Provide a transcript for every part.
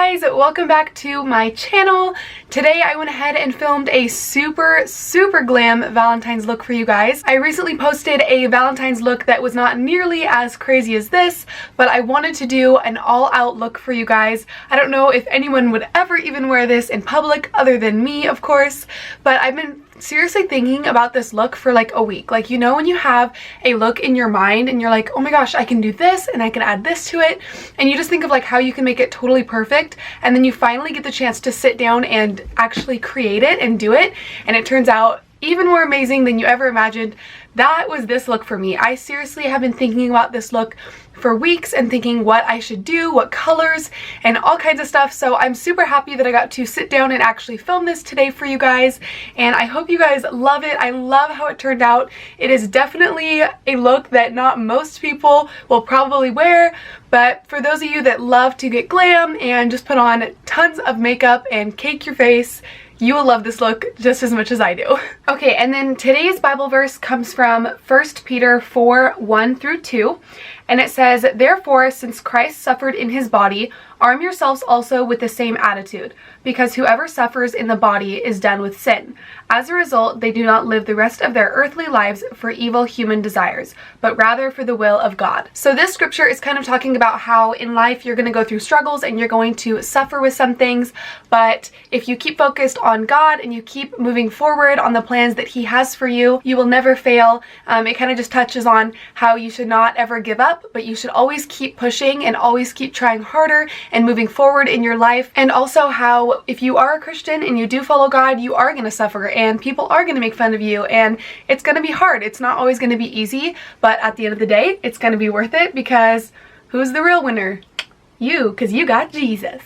guys, welcome back to my channel. Today I went ahead and filmed a super glam Valentine's look for you guys. I recently posted a Valentine's look that was not nearly as crazy as this, but I wanted to do an all-out look for you guys. I don't know if anyone would ever even wear this in public other than me, of course, but I've been seriously thinking about this look for like a week. Like, you know, when you have a look in your mind and you're like, oh my gosh, I can do this and I can add this to it, and you just think of like how you can make it totally perfect, and then you finally get the chance to sit down and actually create it and do it, and it turns out even more amazing than you ever imagined. That was this look for me. I seriously have been thinking about this look for weeks and thinking what I should do, what colors, and all kinds of stuff. So I'm super happy that I got to sit down and actually film this today for you guys, and I hope you guys love it. I love how it turned out. It is definitely a look that not most people will probably wear, but for those of you that love to get glam and just put on tons of makeup and cake your face, you will love this look just as much as I do. Okay, and then today's Bible verse comes from 1 Peter 4:1-2, and it says, "Therefore, since Christ suffered in his body, arm yourselves also with the same attitude, because whoever suffers in the body is done with sin. As a result, they do not live the rest of their earthly lives for evil human desires, but rather for the will of God." So this scripture is kind of talking about how in life you're going to go through struggles and you're going to suffer with some things, but if you keep focused on God and you keep moving forward on the plans that he has for you, you will never fail. It kind of just touches on how you should not ever give up, but you should always keep pushing and always keep trying harder and moving forward in your life. And also how if you are a Christian and you do follow God, you are going to suffer and people are going to make fun of you, and it's going to be hard. It's not always going to be easy, but at the end of the day, it's going to be worth it, because who's the real winner? You, because you got Jesus.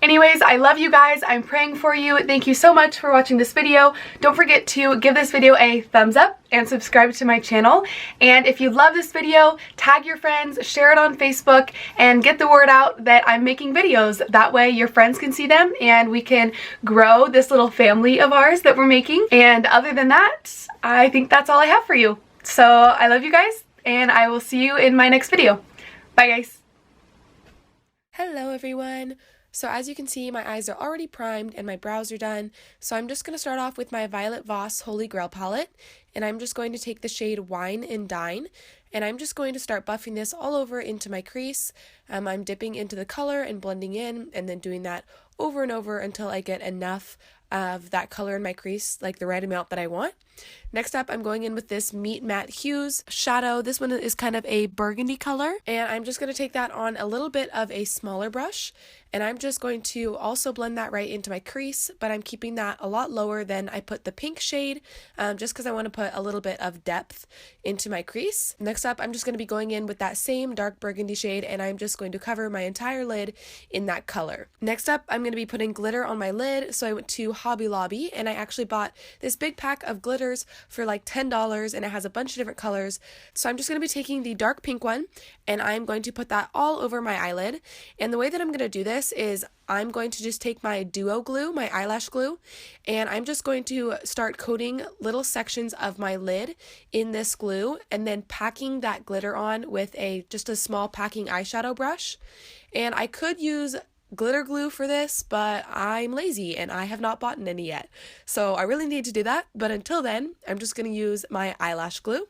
Anyways, I love you guys. I'm praying for you. Thank you so much for watching this video. Don't forget to give this video a thumbs up and subscribe to my channel. And if you love this video, tag your friends, share it on Facebook, and get the word out that I'm making videos. That way your friends can see them and we can grow this little family of ours that we're making. And other than that, I think that's all I have for you. So I love you guys, and I will see you in my next video. Bye guys. Hello everyone! So as you can see, my eyes are already primed and my brows are done, so I'm just going to start off with my Violet Voss Holy Grail palette, and I'm just going to take the shade Wine and Dine, and I'm just going to start buffing this all over into my crease. I'm dipping into the color and blending in, and then doing that over and over until I get enough of that color in my crease, like the right amount that I want. Next up, I'm going in with this Meet Matte Hues shadow. This one is kind of a burgundy color, and I'm just going to take that on a little bit of a smaller brush, and I'm just going to also blend that right into my crease, but I'm keeping that a lot lower than I put the pink shade, just because I want to put a little bit of depth into my crease. Next up, I'm just going to be going in with that same dark burgundy shade, and I'm just going to cover my entire lid in that color. Next up, I'm going to be putting glitter on my lid, so I went to Hobby Lobby, and I actually bought this big pack of glitters for like $10, and it has a bunch of different colors. So I'm just going to be taking the dark pink one, and I'm going to put that all over my eyelid. And the way that I'm going to do this is I'm going to just take my duo glue, my eyelash glue, and I'm just going to start coating little sections of my lid in this glue, and then packing that glitter on with just a small packing eyeshadow brush. And I could use glitter glue for this, but I'm lazy and I have not bought any yet, so I really need to do that. But until then, I'm just going to use my eyelash glue.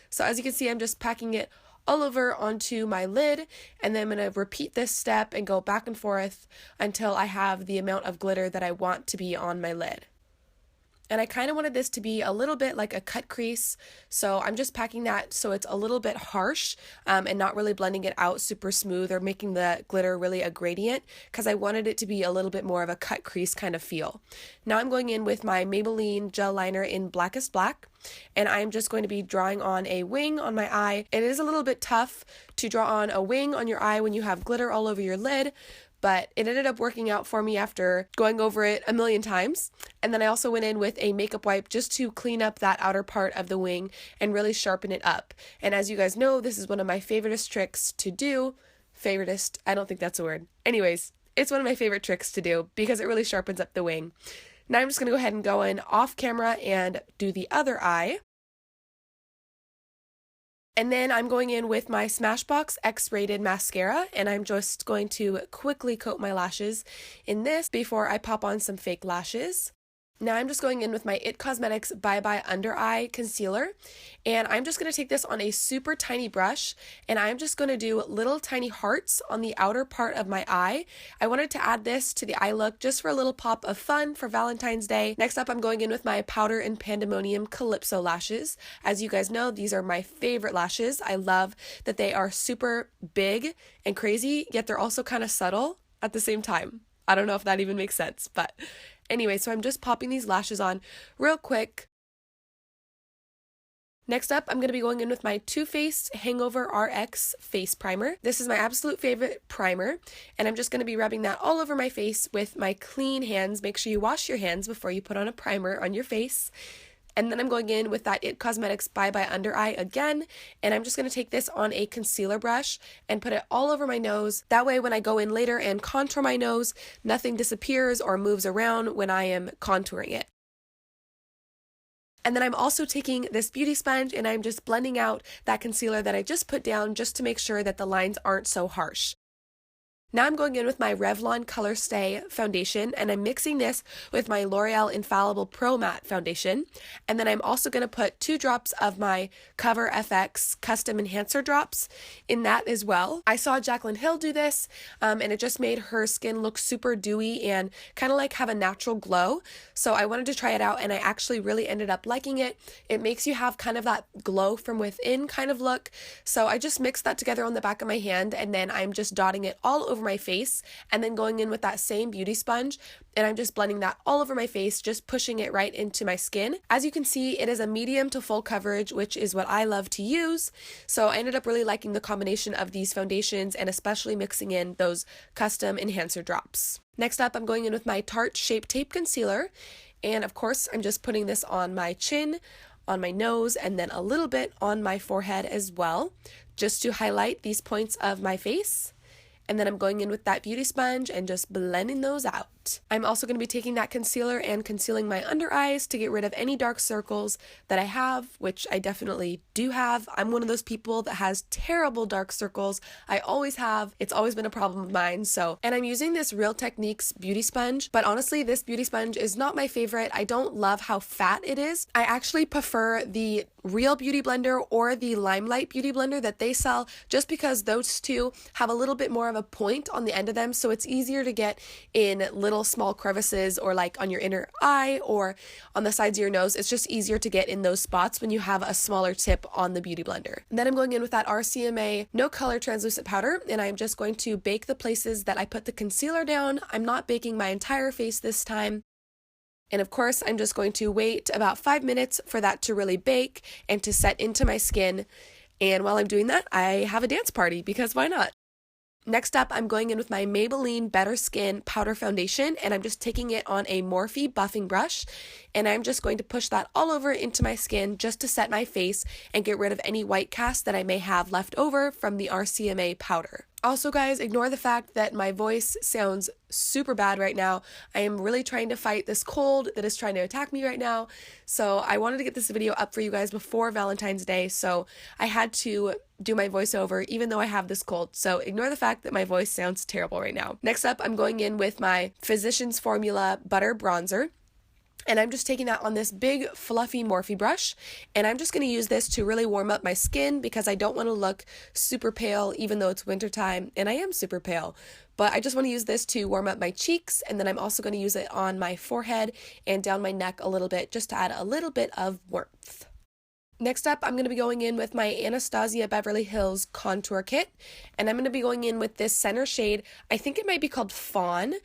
So as you can see, I'm just packing it all over onto my lid, and then I'm going to repeat this step and go back and forth until I have the amount of glitter that I want to be on my lid. And I kind of wanted this to be a little bit like a cut crease, so I'm just packing that so it's a little bit harsh, and not really blending it out super smooth or making the glitter really a gradient, because I wanted it to be a little bit more of a cut crease kind of feel. Now I'm going in with my Maybelline gel liner in Blackest Black, and I'm just going to be drawing on a wing on my eye. It is a little bit tough to draw on a wing on your eye when you have glitter all over your lid, but it ended up working out for me after going over it a million times. And then I also went in with a makeup wipe just to clean up that outer part of the wing and really sharpen it up. And as you guys know, this is one of my favoriteest tricks to do. Favoritist? I don't think that's a word. Anyways, it's one of my favorite tricks to do because it really sharpens up the wing. Now I'm just going to go ahead and go in off camera and do the other eye. And then I'm going in with my Smashbox X-Rated mascara, and I'm just going to quickly coat my lashes in this before I pop on some fake lashes. Now I'm just going in with my It Cosmetics Bye Bye Under Eye Concealer, and I'm just going to take this on a super tiny brush, and I'm just going to do little tiny hearts on the outer part of my eye. I wanted to add this to the eye look just for a little pop of fun for Valentine's Day. Next up, I'm going in with my Powder and Pandemonium Calypso lashes. As you guys know, these are my favorite lashes. I love that they are super big and crazy, yet they're also kind of subtle at the same time. I don't know if that even makes sense, but anyway, so I'm just popping these lashes on real quick. Next up, I'm going to be going in with my Too Faced Hangover RX Face Primer. This is my absolute favorite primer, and I'm just going to be rubbing that all over my face with my clean hands. Make sure you wash your hands before you put on a primer on your face. And then I'm going in with that It Cosmetics Bye Bye Under Eye again, and I'm just going to take this on a concealer brush and put it all over my nose. That way when I go in later and contour my nose, nothing disappears or moves around when I am contouring it. And then I'm also taking this beauty sponge and I'm just blending out that concealer that I just put down just to make sure that the lines aren't so harsh. Now I'm going in with my Revlon Colorstay foundation, and I'm mixing this with my Loreal Infallible Pro Matte foundation. And then I'm also going to put 2 drops of my Cover FX Custom Enhancer drops in that as well. I saw Jaclyn Hill do this, and it just made her skin look super dewy and kind of like have a natural glow. So I wanted to try it out, and I actually really ended up liking it. It makes you have kind of that glow from within kind of look. So I just mixed that together on the back of my hand, and then I'm just dotting it all over my face and then going in with that same beauty sponge, and I'm just blending that all over my face, just pushing it right into my skin. As you can see, it is a medium to full coverage, which is what I love to use. So I ended up really liking the combination of these foundations and especially mixing in those custom enhancer drops. Next up, I'm going in with my Tarte Shape Tape Concealer, and of course I'm just putting this on my chin, on my nose, and then a little bit on my forehead as well, just to highlight these points of my face. And then I'm going in with that beauty sponge and just blending those out. I'm also going to be taking that concealer and concealing my under eyes to get rid of any dark circles that I have, which I definitely do have. I'm one of those people that has terrible dark circles. I always have. It's always been a problem of mine. And I'm using this Real Techniques beauty sponge, but honestly, this beauty sponge is not my favorite. I don't love how fat it is. I actually prefer the Real Beauty Blender or the Limelight Beauty Blender that they sell, just because those two have a little bit more of a point on the end of them, so it's easier to get in little small crevices or like on your inner eye or on the sides of your nose. It's just easier to get in those spots when you have a smaller tip on the beauty blender. And then I'm going in with that RCMA No Color Translucent Powder, and I'm just going to bake the places that I put the concealer down. I'm not baking my entire face this time. And of course, I'm just going to wait about 5 minutes for that to really bake and to set into my skin. And while I'm doing that, I have a dance party, because why not? Next up, I'm going in with my Maybelline Better Skin Powder Foundation, and I'm just taking it on a Morphe buffing brush, and I'm just going to push that all over into my skin just to set my face and get rid of any white cast that I may have left over from the RCMA powder. Also, guys, ignore the fact that my voice sounds super bad right now. I am really trying to fight this cold that is trying to attack me right now. So I wanted to get this video up for you guys before Valentine's Day, so I had to do my voiceover even though I have this cold. So ignore the fact that my voice sounds terrible right now. Next up, I'm going in with my Physicians Formula Butter Bronzer. And I'm just taking that on this big fluffy Morphe brush, and I'm just going to use this to really warm up my skin because I don't want to look super pale even though it's wintertime, and I am super pale. But I just want to use this to warm up my cheeks, and then I'm also going to use it on my forehead and down my neck a little bit just to add a little bit of warmth. Next up, I'm going to be going in with my Anastasia Beverly Hills Contour Kit, and I'm going to be going in with this center shade. I think it might be called Fawn.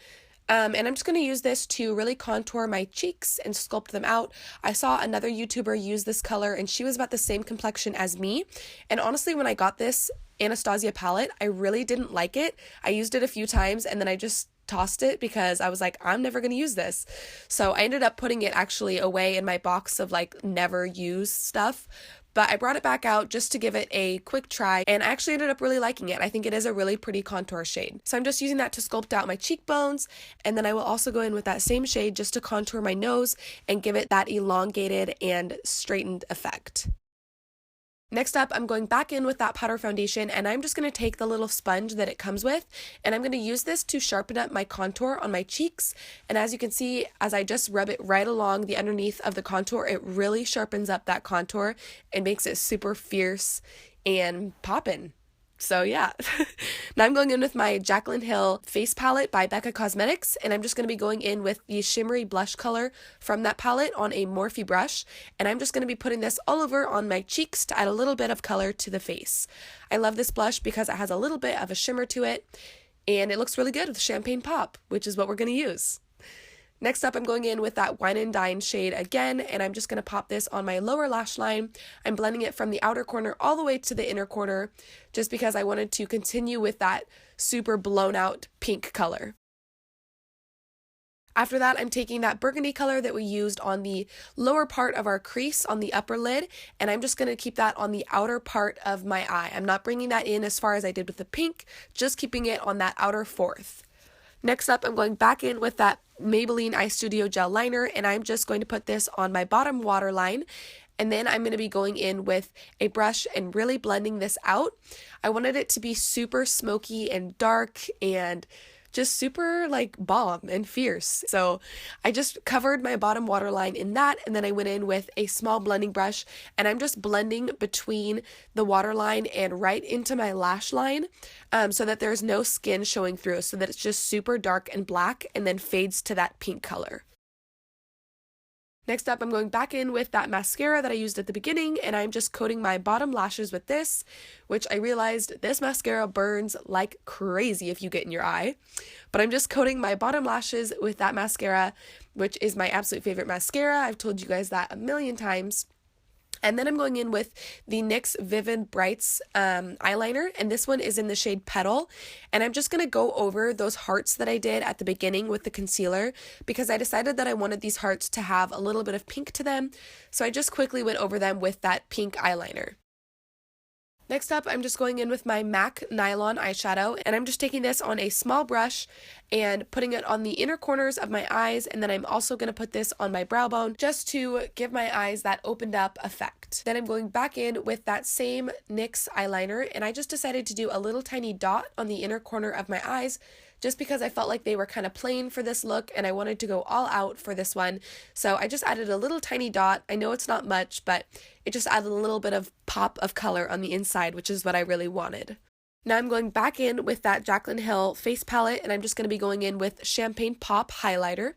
And I'm just going to use this to really contour my cheeks and sculpt them out. I saw another YouTuber use this color, and she was about the same complexion as me. And honestly, when I got this Anastasia palette, I really didn't like it. I used it a few times, and then I just tossed it because I was like, I'm never going to use this. So I ended up putting it actually away in my box of like never used stuff. But I brought it back out just to give it a quick try, and I actually ended up really liking it. I think it is a really pretty contour shade. So I'm just using that to sculpt out my cheekbones, and then I will also go in with that same shade just to contour my nose and give it that elongated and straightened effect. Next up, I'm going back in with that powder foundation, and I'm just going to take the little sponge that it comes with, and I'm going to use this to sharpen up my contour on my cheeks. And as you can see, as I just rub it right along the underneath of the contour, it really sharpens up that contour and makes it super fierce and poppin'. So yeah, now I'm going in with my Jaclyn Hill face palette by Becca Cosmetics, and I'm just going to be going in with the shimmery blush color from that palette on a Morphe brush, and I'm just going to be putting this all over on my cheeks to add a little bit of color to the face. I love this blush because it has a little bit of a shimmer to it, and it looks really good with champagne pop, which is what we're going to use. Next up, I'm going in with that Wine and Dine shade again, and I'm just going to pop this on my lower lash line. I'm blending it from the outer corner all the way to the inner corner, just because I wanted to continue with that super blown out pink color. After that, I'm taking that burgundy color that we used on the lower part of our crease on the upper lid, and I'm just going to keep that on the outer part of my eye. I'm not bringing that in as far as I did with the pink, just keeping it on that outer fourth. Next up, I'm going back in with that Maybelline Eyestudio gel liner, and I'm just going to put this on my bottom waterline, and then I'm going to be going in with a brush and really blending this out. I wanted it to be super smoky and dark and just super like bomb and fierce. So I just covered my bottom waterline in that, and then I went in with a small blending brush, and I'm just blending between the waterline and right into my lash line, so that there's no skin showing through, so that it's just super dark and black and then fades to that pink color. Next up, I'm going back in with that mascara that I used at the beginning, and I'm just coating my bottom lashes with this, which I realized this mascara burns like crazy if you get in your eye. But I'm just coating my bottom lashes with that mascara, which is my absolute favorite mascara. I've told you guys that a million times. And then I'm going in with the NYX Vivid Brights eyeliner, and this one is in the shade Petal. And I'm just going to go over those hearts that I did at the beginning with the concealer, because I decided that I wanted these hearts to have a little bit of pink to them. So I just quickly went over them with that pink eyeliner. Next up, I'm just going in with my MAC Nylon eyeshadow, and I'm just taking this on a small brush and putting it on the inner corners of my eyes, and then I'm also going to put this on my brow bone just to give my eyes that opened up effect. Then I'm going back in with that same NYX eyeliner, and I just decided to do a little tiny dot on the inner corner of my eyes, just because I felt like they were kind of plain for this look and I wanted to go all out for this one. So I just added a little tiny dot. I know it's not much, but it just added a little bit of pop of color on the inside, which is what I really wanted. Now I'm going back in with that Jaclyn Hill face palette, and I'm just going to be going in with Champagne Pop highlighter,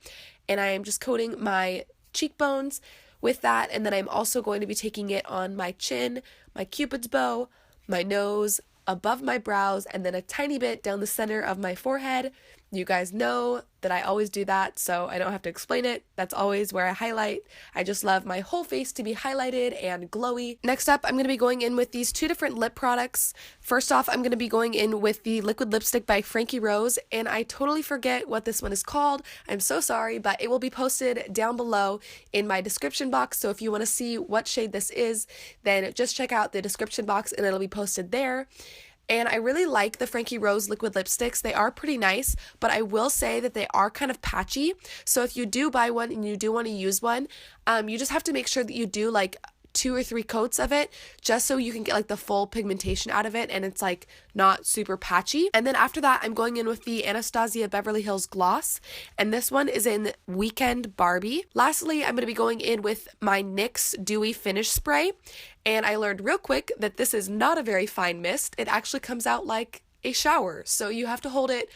and I am just coating my cheekbones with that, and then I'm also going to be taking it on my chin, my cupid's bow, my nose, above my brows, and then a tiny bit down the center of my forehead. You guys know that I always do that, so I don't have to explain it. That's always where I highlight. I just love my whole face to be highlighted and glowy. Next up, I'm going to be going in with these two different lip products. First off, I'm going to be going in with the liquid lipstick by Frankie Rose, and I totally forget what this one is called. I'm so sorry, but it will be posted down below in my description box, so if you want to see what shade this is, then just check out the description box and it'll be posted there. And I really like the Frankie Rose liquid lipsticks. They are pretty nice, but I will say that they are kind of patchy. So if you do buy one and you do want to use one, you just have to make sure that you do like 2 or 3 coats of it, just so you can get like the full pigmentation out of it and it's like not super patchy. And then after that, I'm going in with the Anastasia Beverly Hills gloss, and this one is in Weekend Barbie. Lastly, I'm going to be going in with my NYX Dewy Finish Spray, and I learned real quick that this is not a very fine mist. It actually comes out like a shower, so you have to hold it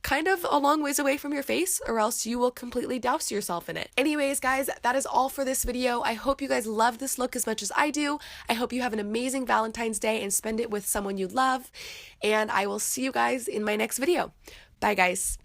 kind of a long ways away from your face, or else you will completely douse yourself in it. Anyways, guys, that is all for this video. I hope you guys love this look as much as I do. I hope you have an amazing Valentine's Day and spend it with someone you love, and I will see you guys in my next video. Bye, guys.